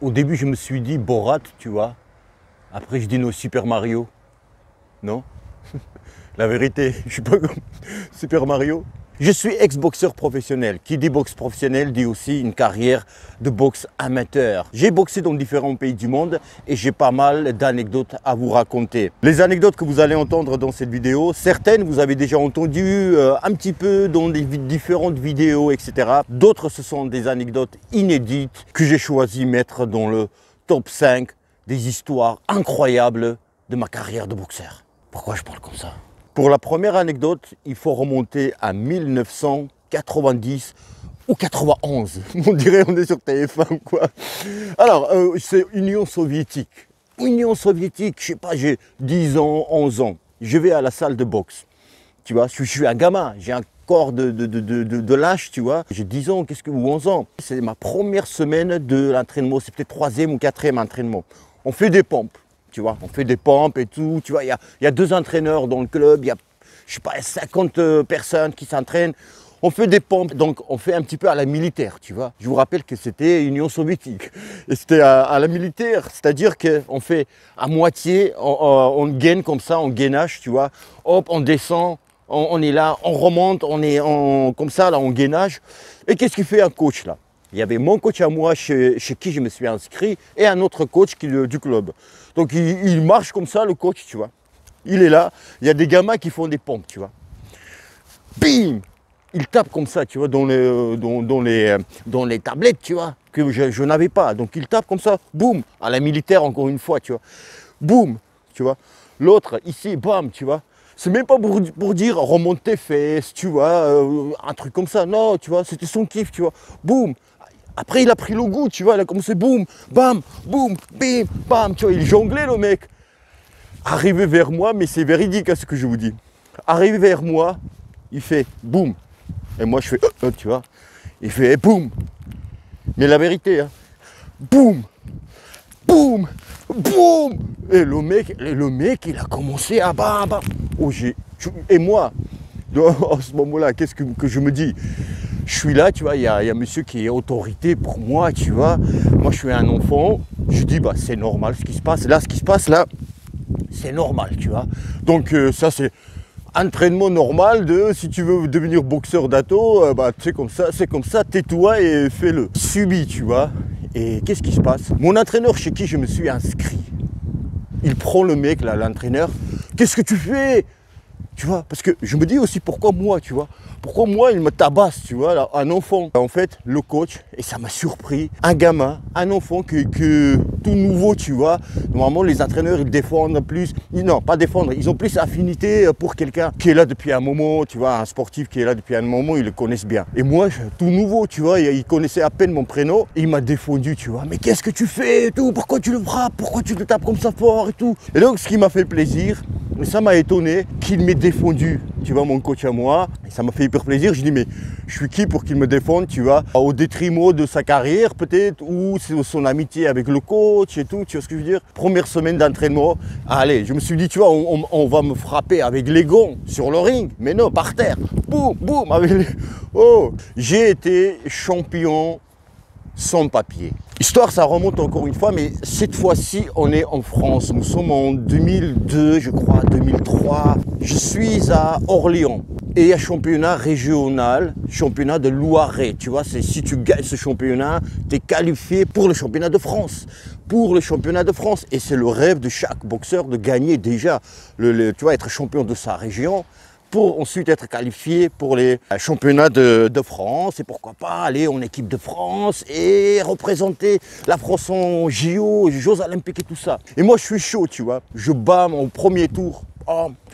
Au début, je me suis dit Borat, tu vois. Après, je dis non, Super Mario. Non. La vérité, je suis pas comme Super Mario. Je suis ex-boxeur professionnel. Qui dit boxe professionnelle dit aussi une carrière de boxe amateur. J'ai boxé dans différents pays du monde et j'ai pas mal d'anecdotes à vous raconter. Les anecdotes que vous allez entendre dans cette vidéo, certaines vous avez déjà entendues un petit peu dans des différentes vidéos, etc. D'autres, ce sont des anecdotes inédites que j'ai choisi de mettre dans le top 5 des histoires incroyables de ma carrière de boxeur. Pourquoi je parle comme ça ? Pour la première anecdote, il faut remonter à 1990 ou 91. On dirait on est sur TF1 quoi. Alors, c'est Union soviétique. Union soviétique, je sais pas, j'ai 10 ans, 11 ans. Je vais à la salle de boxe. Tu vois, je suis un gamin, j'ai un corps de lâche, tu vois. J'ai 10 ans, ou 11 ans. C'est ma première semaine de l'entraînement, c'est peut-être 3e ou 4e entraînement. On fait des pompes. Tu vois, on fait des pompes et tout, tu vois, il y a 2 entraîneurs dans le club, il y a, je sais pas, 50 personnes qui s'entraînent. On fait des pompes, donc on fait un petit peu à la militaire, tu vois. Je vous rappelle que c'était Union soviétique. Et c'était à la militaire, c'est-à-dire qu'on fait à moitié, on gaine comme ça, on gainage, tu vois. Hop, on descend, on est là, on remonte, comme ça, là, on gainage. Et qu'est-ce qu'il fait un coach là ? Il y avait mon coach à moi chez qui je me suis inscrit et un autre coach du club. Donc il marche comme ça, le coach, tu vois. Il est là, il y a des gamins qui font des pompes, tu vois. Bim ! Il tape comme ça, tu vois, dans les tablettes, tu vois, que je n'avais pas. Donc il tape comme ça, boum, à la militaire encore une fois, tu vois. Boum, tu vois. L'autre, ici, bam, tu vois. C'est même pas pour dire remonte tes fesses, tu vois, un truc comme ça. Non, tu vois, c'était son kiff, tu vois. Boum. Après, il a pris le goût, tu vois, il a commencé boum, bam, boum, bim, bam, tu vois, il jonglait le mec. Arrivé vers moi, mais c'est véridique à ce que je vous dis. Arrivé vers moi, il fait boum. Et moi, je fais, tu vois, il fait boum. Mais la vérité, hein, boum, boum, boum. Et le mec, il a commencé à bam, bam. Oh, et moi, à ce moment-là, qu'est-ce que je me dis ? Je suis là, tu vois, il y a monsieur qui est autorité pour moi, tu vois. Moi, je suis un enfant. Je dis, bah, c'est normal ce qui se passe. Là, ce qui se passe, là, c'est normal, tu vois. Donc, ça, c'est entraînement normal de, si tu veux devenir boxeur d'atto, bah, c'est comme ça, tais-toi et fais-le. Subi, tu vois. Et qu'est-ce qui se passe ? Mon entraîneur chez qui je me suis inscrit, il prend le mec, là, l'entraîneur. Qu'est-ce que tu fais ? Tu vois, parce que je me dis aussi pourquoi moi, tu vois. Pourquoi moi, il me tabasse, tu vois, là, un enfant. En fait, le coach, et ça m'a surpris, un gamin, un enfant que tout nouveau, tu vois. Normalement, les entraîneurs, ils défendent plus. Non, pas défendre, ils ont plus affinité pour quelqu'un qui est là depuis un moment, tu vois, un sportif qui est là depuis un moment, ils le connaissent bien. Et moi, tout nouveau, tu vois, il connaissait à peine mon prénom, et il m'a défendu, tu vois. Mais qu'est-ce que tu fais et tout ? Pourquoi tu le frappes ? Pourquoi tu le tapes comme ça fort et tout ? Et donc, ce qui m'a fait plaisir, et ça m'a étonné qu'il m'ait défendu, tu vois, mon coach à moi. Et ça m'a fait hyper plaisir. Je dis, mais je suis qui pour qu'il me défende, tu vois, au détriment de sa carrière peut-être, ou son amitié avec le coach et tout, tu vois ce que je veux dire. Première semaine d'entraînement, allez, je me suis dit, tu vois, on va me frapper avec les gants sur le ring. Mais non, par terre, boum, boum, avec les... Oh, j'ai été champion sans papier. L'histoire, ça remonte encore une fois, mais cette fois-ci, on est en France. Nous sommes en 2002, je crois, 2003. Je suis à Orléans. Et il y a championnat régional, championnat de Loiret. Tu vois, c'est si tu gagnes ce championnat, tu es qualifié pour le championnat de France. Pour le championnat de France. Et c'est le rêve de chaque boxeur de gagner déjà, tu vois, être champion de sa région, pour ensuite être qualifié pour les championnats de France et pourquoi pas aller en équipe de France et représenter la France en JO, Jeux Olympiques et tout ça. Et moi je suis chaud, tu vois, je bats mon premier tour,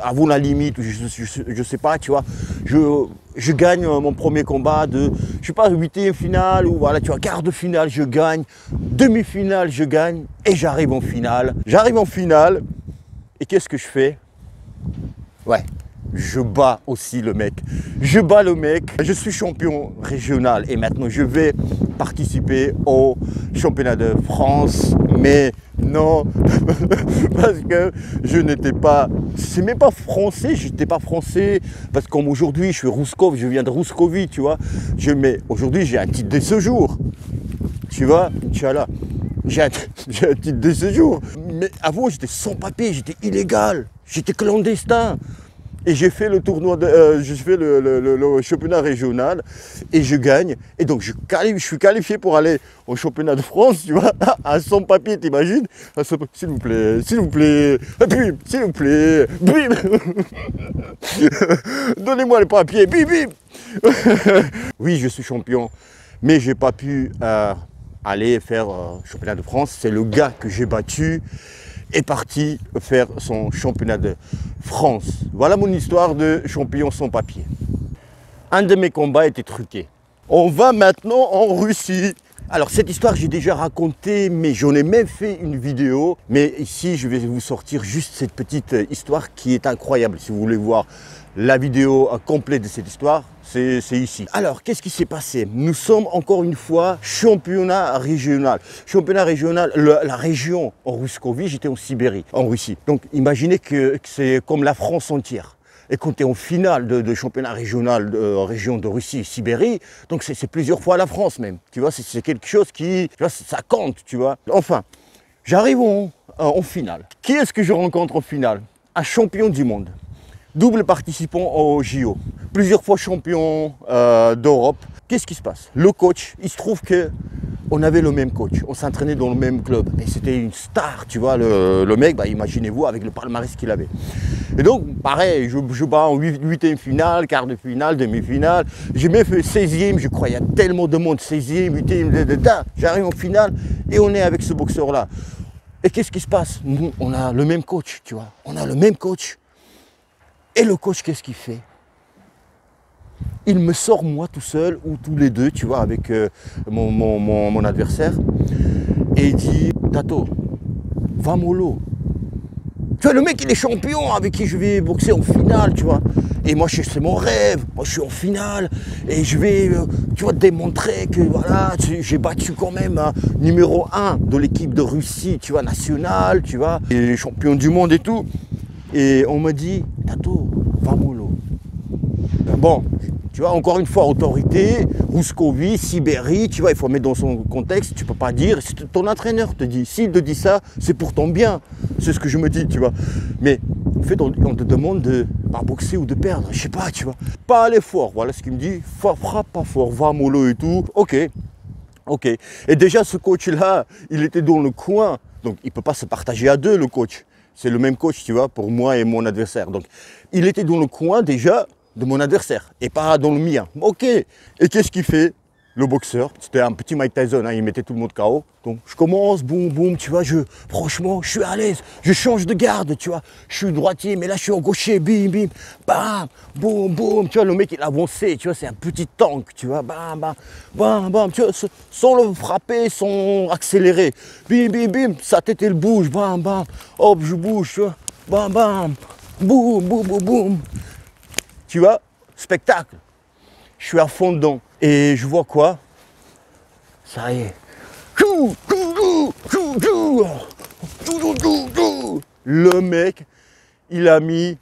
avant la limite, je sais pas, tu vois, je gagne mon premier combat de, je sais pas, 8e finale ou voilà, tu vois, quart de finale, je gagne, demi-finale, je gagne et j'arrive en finale. J'arrive en finale et qu'est-ce que je fais ? Ouais. Je bats aussi le mec. Je bats le mec. Je suis champion régional et maintenant je vais participer au championnat de France. Mais non, parce que je n'étais pas... C'est même pas français, je n'étais pas français. Parce que comme aujourd'hui, je suis Rouskov, je viens de Rouskovie, tu vois. Aujourd'hui, j'ai un titre de séjour. Tu vois, Inch'Allah. j'ai un titre de séjour. Mais avant, j'étais sans papier, j'étais illégal, j'étais clandestin. Et j'ai fait le tournoi, j'ai fait le championnat régional et je gagne. Et donc je suis qualifié pour aller au championnat de France, tu vois, à sans papier, t'imagines? S'il vous plaît, s'il vous plaît, bim, s'il vous plaît, bim. Donnez-moi le papier, bim, bim. Oui, je suis champion, mais j'ai pas pu aller faire championnat de France. C'est le gars que j'ai battu est parti faire son championnat de France. Voilà mon histoire de champion sans papier. Un de mes combats était truqué. On va maintenant en Russie. Alors cette histoire j'ai déjà raconté, mais j'en ai même fait une vidéo. Mais ici je vais vous sortir juste cette petite histoire qui est incroyable. Si vous voulez voir la vidéo complète de cette histoire, c'est ici. Alors qu'est-ce qui s'est passé? Nous sommes encore une fois championnat régional. Championnat régional, la région en Ruscovie, j'étais en Sibérie, en Russie. Donc imaginez que c'est comme la France entière. Et quand tu es en finale de championnat régional de région de Russie, Sibérie, donc c'est plusieurs fois la France même. Tu vois, c'est quelque chose qui, tu vois, ça compte, tu vois. Enfin, j'arrive en finale. Qui est-ce que je rencontre en finale? Un champion du monde. Double participant au JO. Plusieurs fois champion d'Europe. Qu'est-ce qui se passe? Le coach, il se trouve que on avait le même coach, on s'entraînait dans le même club. Et c'était une star, tu vois, le mec, bah, imaginez-vous avec le palmarès qu'il avait. Et donc, pareil, je bats en huitième finale, quart de finale, demi-finale. J'ai même fait 16e, je crois, il y a tellement de monde, 16e, 8e, j'arrive en finale et on est avec ce boxeur-là. Et qu'est-ce qui se passe? Nous, on a le même coach, tu vois, on a le même coach. Et le coach, qu'est-ce qu'il fait? Il me sort moi tout seul, ou tous les deux, tu vois, avec mon adversaire. Et il dit, Tato, va mollo. Tu vois, le mec, il est champion avec qui je vais boxer en finale, tu vois. Et moi, c'est mon rêve. Moi, je suis en finale. Et je vais, tu vois, démontrer que, voilà, j'ai battu quand même numéro 1 de l'équipe de Russie, tu vois, nationale, tu vois. Et champion du monde et tout. Et on me dit, Tato, va mollo. Bon, tu vois, encore une fois, autorité, Ruscovie, Sibérie, tu vois, il faut mettre dans son contexte, tu peux pas dire, ton entraîneur te dit, s'il te dit ça, c'est pour ton bien, c'est ce que je me dis, tu vois. Mais en fait, on te demande de pas boxer ou de perdre, je sais pas, tu vois. Pas aller fort, voilà ce qu'il me dit, frappe pas fort, va mollo et tout, ok. Et déjà, ce coach-là, il était dans le coin, donc il peut pas se partager à deux, le coach. C'est le même coach, tu vois, pour moi et mon adversaire. Donc, il était dans le coin déjà de mon adversaire et pas dans le mien. Ok. Et qu'est-ce qu'il fait? Le boxeur, c'était un petit Mike Tyson, hein, il mettait tout le monde KO. Donc, je commence, boum, boum, tu vois, franchement, je suis à l'aise. Je change de garde, tu vois. Je suis droitier, mais là, je suis en gaucher, bim, bim, bam, boum, boum. Tu vois, le mec, il avançait, tu vois, c'est un petit tank, tu vois, bam, bam, bam, bam, tu vois, sans le frapper, sans accélérer. Bim, bim, bim, sa tête, elle bouge, bam, bam, hop, je bouge, tu vois, bam, bam, boum, boum, boum, boum. Tu vois, spectacle. Je suis à fond dedans. Et je vois quoi? Ça y est. Le mec, il a mis,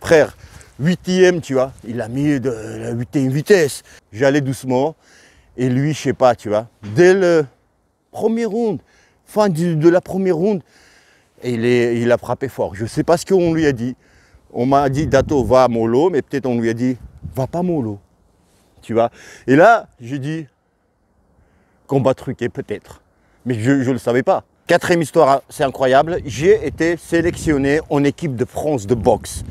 frère, 8e, tu vois, il a mis de la 8e vitesse. J'allais doucement et lui, je sais pas, tu vois, dès le premier round, fin de la première round, il a frappé fort. Je sais pas ce qu'on lui a dit. On m'a dit, Dato, va mollo, mais peut-être on lui a dit, va pas mollo. Tu vois. Et là, j'ai dit, combat truqué peut-être. Mais je ne le savais pas. Quatrième histoire, c'est incroyable. J'ai été sélectionné en équipe de France de boxe.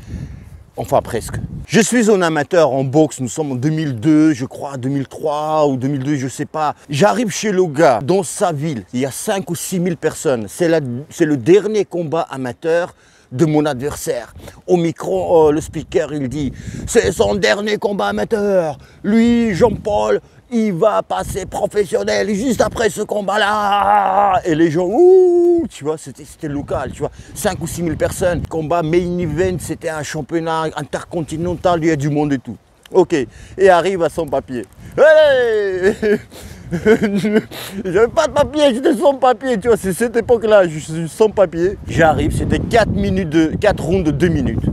Enfin, presque. Je suis un amateur en boxe. Nous sommes en 2002, je crois, 2003 ou 2002, je ne sais pas. J'arrive chez le gars, dans sa ville. Il y a 5 ou 6 000 personnes. C'est le dernier combat amateur de mon adversaire. Au micro, le speaker, il dit, c'est son dernier combat amateur. Lui, Jean-Paul, il va passer professionnel juste après ce combat-là. Et les gens, ouh, tu vois, c'était local, tu vois. 5 ou 6 000 personnes. Combat main event, c'était un championnat intercontinental, il y a du monde et tout. Ok, et arrive à son papier. Hey. J'avais pas de papier, j'étais sans papier, tu vois, c'est cette époque-là, je suis sans papier. J'arrive, c'était 4 rounds de 2 minutes.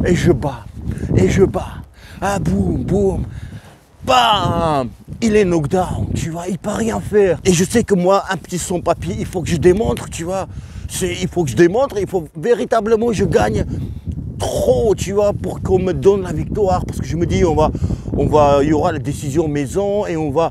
Et je bats, ah boum, boum, bam. il est knockdown, tu vois, il peut rien faire. Et je sais que moi, un petit sans-papier, il faut que je démontre, tu vois. Il faut que je démontre, il faut véritablement que je gagne trop, tu vois, pour qu'on me donne la victoire. Parce que je me dis, il y aura la décision maison et on va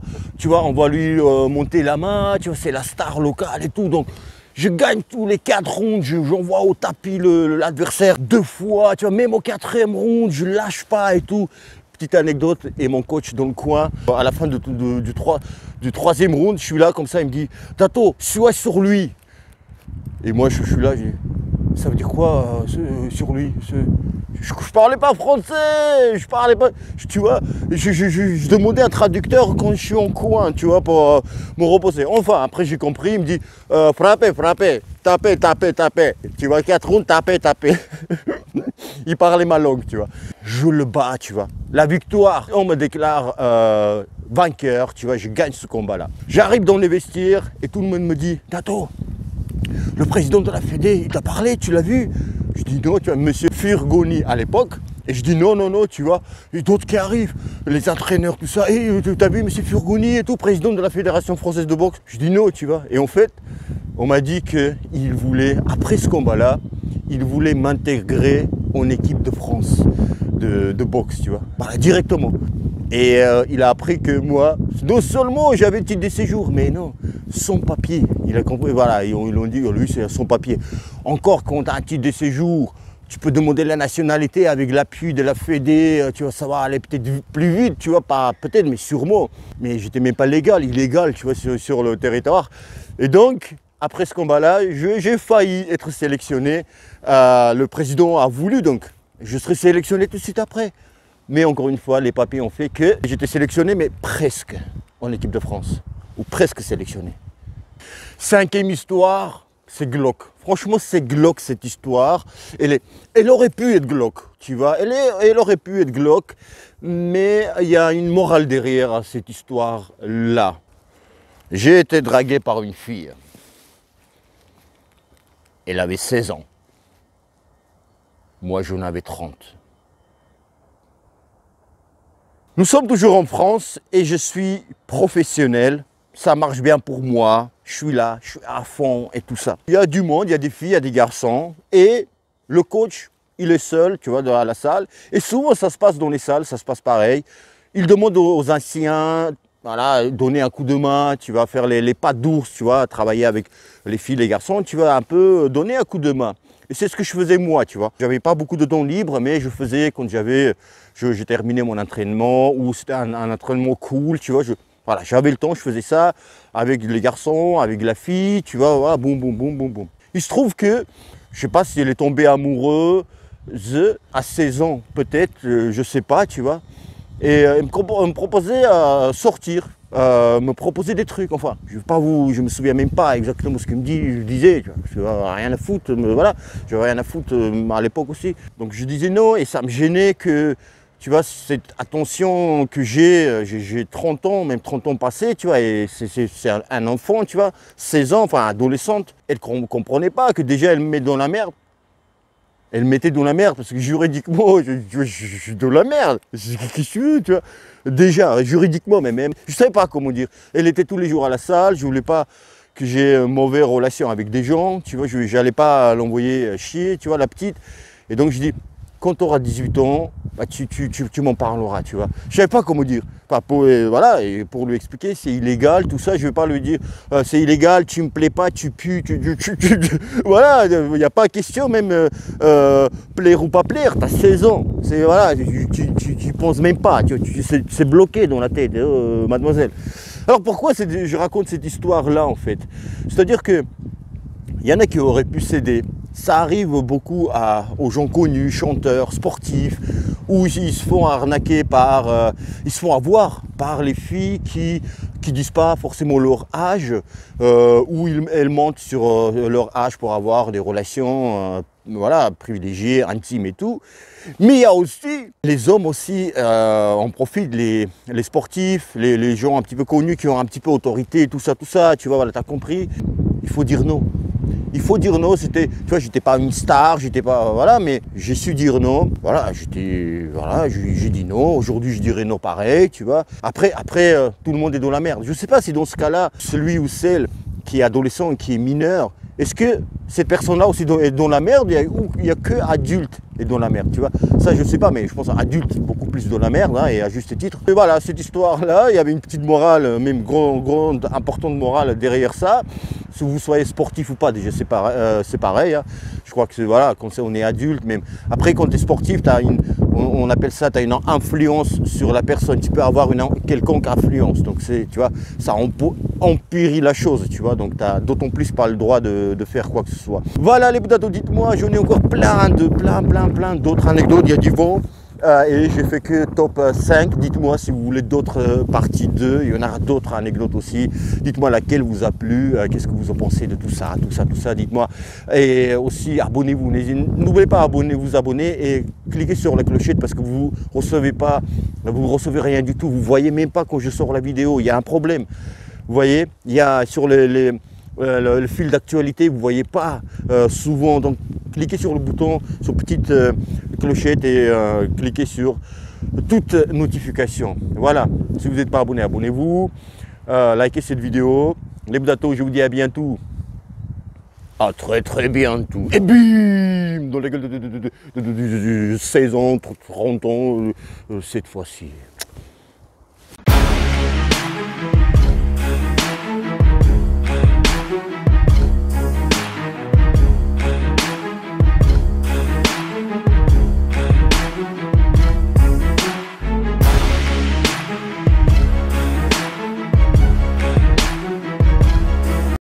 lui monter la main, tu vois, c'est la star locale et tout. Donc, je gagne tous les 4 rounds, j'envoie au tapis l'adversaire 2 fois, tu vois, même au 4e round, je lâche pas et tout. Petite anecdote, et mon coach dans le coin, à la fin du 3e round, je suis là comme ça, il me dit « Tato, sois sur lui ». Et moi je suis là, je dis « Ça veut dire quoi sur lui ?» Je parlais pas français, je parlais pas, tu vois, je demandais un traducteur quand je suis en coin, tu vois, pour me reposer. Enfin, après j'ai compris, il me dit frappez, tapez, tu vois, 4 rounds, tapez. Il parlait ma langue, tu vois. Je le bats, tu vois. La victoire, on me déclare vainqueur, tu vois, je gagne ce combat-là. J'arrive dans les vestiaires et tout le monde me dit « Tato, le président de la Fédé, il t'a parlé, tu l'as vu ?» Je dis non, tu vois, monsieur Furgoni à l'époque. Et je dis non, tu vois, et d'autres qui arrivent, les entraîneurs, tout ça. Et tu as vu monsieur Furgoni et tout, président de la Fédération française de boxe. Je dis non, tu vois. Et en fait, on m'a dit qu'il voulait, après ce combat-là, il voulait m'intégrer en équipe de France de boxe, tu vois. Voilà, directement. Et il a appris que moi, non seulement j'avais le titre de séjour, mais non, sans papier. Il a compris, voilà, ils l'ont dit, lui c'est son papier. Encore quand tu as un titre de séjour, tu peux demander la nationalité avec l'appui de la Fédé, tu vois, ça va aller peut-être plus vite, tu vois, pas peut-être, mais sûrement. Mais j'étais même pas illégal, tu vois, sur le territoire. Et donc, après ce combat-là, j'ai failli être sélectionné. Le président a voulu, donc je serai sélectionné tout de suite après. Mais encore une fois, les papiers ont fait que j'étais sélectionné, mais presque en équipe de France. Ou presque sélectionné. 5e histoire, c'est glauque. Franchement, c'est glauque cette histoire. Elle aurait pu être glauque, tu vois. Elle aurait pu être glauque, mais il y a une morale derrière cette histoire-là. J'ai été dragué par une fille. Elle avait 16 ans. Moi, j'en avais 30. Nous sommes toujours en France et je suis professionnel. Ça marche bien pour moi. Je suis là, je suis à fond et tout ça. Il y a du monde, il y a des filles, il y a des garçons. Et le coach, il est seul, tu vois, dans la salle. Et souvent, ça se passe dans les salles, ça se passe pareil. Il demande aux anciens, voilà, donner un coup de main, tu vas faire les pas d'ours, tu vois, travailler avec les filles, les garçons. Tu vas un peu donner un coup de main. Et c'est ce que je faisais moi, tu vois. J'avais pas beaucoup de temps libre, mais je faisais quand j'ai terminé mon entraînement ou c'était un entraînement cool, tu vois. Voilà, j'avais le temps, je faisais ça avec les garçons, avec la fille, tu vois, voilà, boum. Il se trouve que, je sais pas si elle est tombée amoureuse à 16 ans, peut-être, je sais pas, tu vois. Et elle me proposait sortir. Me proposer des trucs, enfin, je me souviens même pas exactement ce qu'il me disait, je n'avais rien à foutre, voilà, j'avais rien à foutre à l'époque aussi. Donc je disais non et ça me gênait que, tu vois, cette attention que j'ai 30 ans, même 30 ans passés, tu vois, et c'est un enfant, tu vois, 16 ans, enfin adolescente, elle ne comprenait pas que déjà elle me met dans la merde. Elle me mettait dans la merde parce que juridiquement, je suis dans la merde. Qu'est-ce que tu veux, tu vois? Déjà, juridiquement même, je ne savais pas comment dire. Elle était tous les jours à la salle, je ne voulais pas que j'ai une mauvaise relation avec des gens, tu vois, je n'allais pas l'envoyer chier, tu vois, la petite. Et donc je dis, quand tu auras 18 ans, bah, tu m'en parleras, tu vois. Je ne savais pas comment dire. Enfin, voilà, et pour lui expliquer, c'est illégal, tout ça, je ne vais pas lui dire, c'est illégal, tu ne me plais pas, tu pues, voilà, il n'y a pas question même plaire ou pas plaire, tu as 16 ans. Voilà, tu penses même pas, c'est bloqué dans la tête, mademoiselle. Alors pourquoi je raconte cette histoire-là en fait? C'est-à-dire que il y en a qui auraient pu céder. Ça arrive beaucoup aux gens connus, chanteurs, sportifs, où ils se font arnaquer ils se font avoir par les filles qui disent pas forcément leur âge, ou elles mentent sur leur âge pour avoir des relations voilà, privilégiées, intimes et tout. Mais il y a aussi les hommes aussi, en profitent, les sportifs, les gens un petit peu connus qui ont un petit peu autorité, tout ça, tu vois, voilà, tu as compris. Il faut dire non. Il faut dire non, tu vois, j'étais pas une star, j'étais pas, voilà, mais j'ai su dire non. Voilà, j'ai dit non. Aujourd'hui, je dirais non pareil, tu vois. Après, tout le monde est dans la merde. Je sais pas si dans ce cas-là, celui ou celle qui est adolescent, qui est mineur, est-ce que cette personne-là aussi est dans la merde ou il n'y a que adulte est dans la merde, tu vois? Ça, je ne sais pas, mais je pense adulte beaucoup plus dans la merde, hein, et à juste titre. Et voilà, cette histoire-là, il y avait une petite morale, même grande, importante morale derrière ça. Si vous soyez sportif ou pas, déjà c'est pareil. Hein. Je crois que voilà, quand on est adulte, même. Après, quand tu es sportif, on appelle ça, tu as une influence sur la personne. Tu peux avoir une quelconque influence. Donc, tu vois, ça empirie la chose, tu vois. Donc, tu n'as d'autant plus pas le droit de faire quoi que ce soit. Voilà les potatos, dites-moi, j'en ai encore plein d'autres anecdotes. Il y a du vent. Et j'ai fait que top 5. Dites-moi si vous voulez d'autres parties 2. Il y en a d'autres anecdotes aussi. Dites-moi laquelle vous a plu. Qu'est-ce que vous en pensez de tout ça. Dites-moi. Et aussi, abonnez-vous. N'oubliez pas vous abonner et cliquez sur la clochette parce que vous recevez rien du tout. Vous voyez même pas quand je sors la vidéo. Il y a un problème. Vous voyez, il y a sur le fil d'actualité, vous ne voyez pas souvent. Donc, cliquez sur le bouton, sur petite clochette et cliquez sur toute notification. Voilà, si vous n'êtes pas abonné, abonnez-vous. Likez cette vidéo. Les potatos, je vous dis à bientôt. À très bientôt. Et bim, dans la gueule de 16 ans, 30 ans, cette fois-ci.